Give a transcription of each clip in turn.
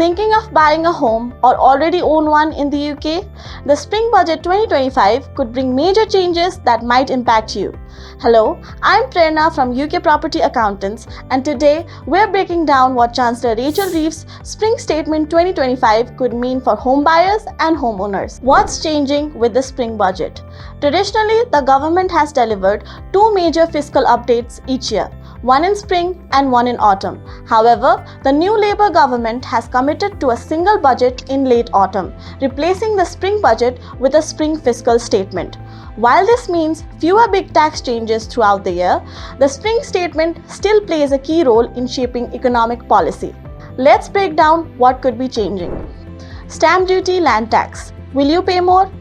Thinking of buying a home or already own one in the UK? The Spring Budget 2025 could bring major changes that might impact you. Hello, I'm Prerna from UK Property Accountants, and today we're breaking down what Chancellor Rachel Reeves' Spring Statement 2025 could mean for homebuyers and homeowners. What's changing with the Spring Budget? Traditionally, the government has delivered two major fiscal updates each year, one in spring and one in autumn. However, the new Labour government has committed to a single budget in late autumn, replacing the spring budget with a spring fiscal statement. While this means fewer big tax changes throughout the year, the spring statement still plays a key role in shaping economic policy. Let's break down what could be changing. Stamp duty, land tax. Will you pay more?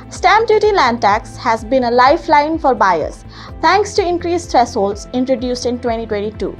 Stamp duty land tax has been a lifeline for buyers, thanks to increased thresholds introduced in 2022.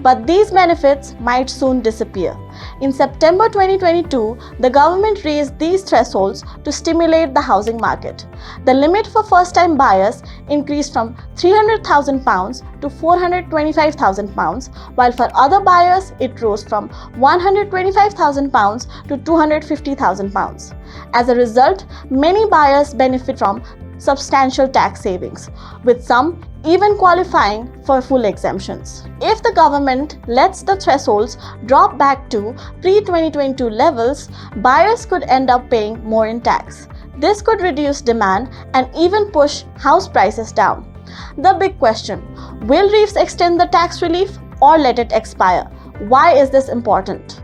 But these benefits might soon disappear. In September 2022, the government raised these thresholds to stimulate the housing market. The limit for first-time buyers increased from £300,000 to £425,000, while for other buyers it rose from £125,000 to £250,000. As a result, many buyers benefit from substantial tax savings, with some even qualifying for full exemptions. If the government lets the thresholds drop back to pre-2022 levels, buyers could end up paying more in tax. This could reduce demand and even push house prices down. The big question: will Reeves extend the tax relief or let it expire? Why is this important?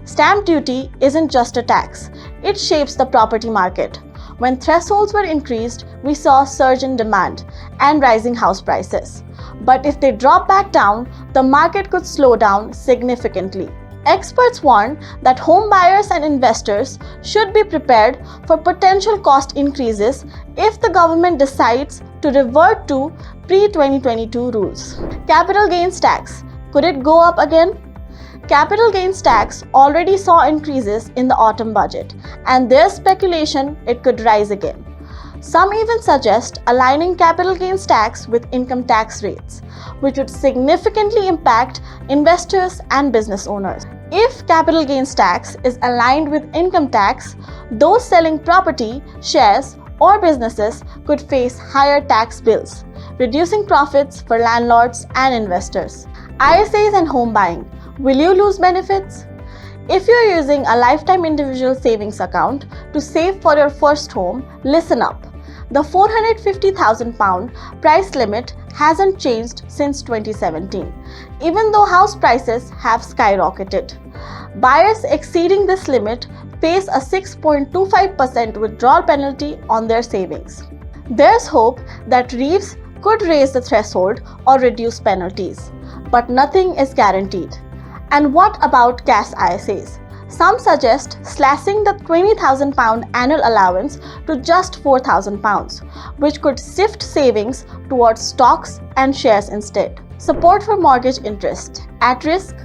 Stamp duty isn't just a tax, it shapes the property market. When thresholds were increased, we saw a surge in demand and rising house prices. But if they drop back down, the market could slow down significantly. Experts warn that home buyers and investors should be prepared for potential cost increases if the government decides to revert to pre-2022 rules. Capital gains tax. Could it go up again? Capital gains tax already saw increases in the autumn budget, and there's speculation it could rise again. Some even suggest aligning capital gains tax with income tax rates, which would significantly impact investors and business owners. If capital gains tax is aligned with income tax, those selling property, shares, or businesses could face higher tax bills, reducing profits for landlords and investors. ISAs and home buying. Will you lose benefits? If you're using a lifetime individual savings account to save for your first home, listen up. The £450,000 price limit hasn't changed since 2017, even though house prices have skyrocketed. Buyers exceeding this limit face a 6.25% withdrawal penalty on their savings. There's hope that Reeves could raise the threshold or reduce penalties, but nothing is guaranteed. And what about cash ISAs? Some suggest slashing the £20,000 annual allowance to just £4,000, which could shift savings towards stocks and shares instead. Support for mortgage interest. At risk?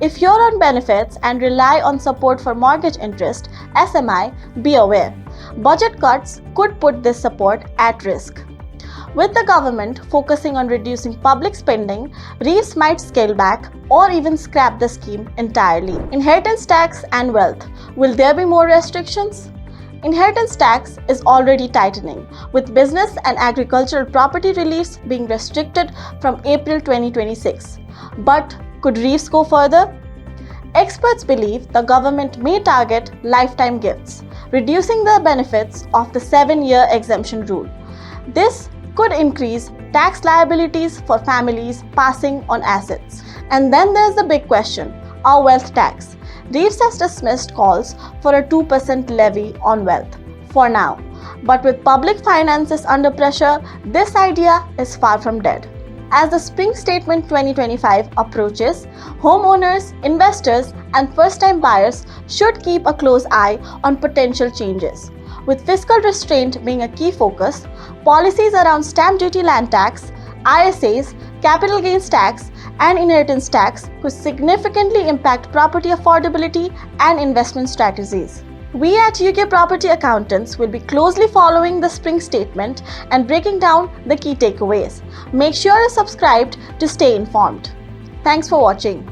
If you're on benefits and rely on support for mortgage interest, SMI, be aware. Budget cuts could put this support at risk. With the government focusing on reducing public spending, Reeves might scale back or even scrap the scheme entirely. Inheritance tax and wealth. Will there be more restrictions? Inheritance tax is already tightening, with business and agricultural property reliefs being restricted from April 2026. But could Reeves go further? Experts believe the government may target lifetime gifts, reducing the benefits of the 7-year exemption rule. This could increase tax liabilities for families passing on assets. And then there's the big question, our wealth tax. Reeves has dismissed calls for a 2% levy on wealth for now. But with public finances under pressure, this idea is far from dead. As the Spring Statement 2025 approaches, homeowners, investors, and first-time buyers should keep a close eye on potential changes. With fiscal restraint being a key focus, policies around stamp duty land tax, ISAs, capital gains tax, and inheritance tax could significantly impact property affordability and investment strategies. We at UK Property Accountants will be closely following the Spring Statement and breaking down the key takeaways. Make sure you're subscribed to stay informed. Thanks for watching.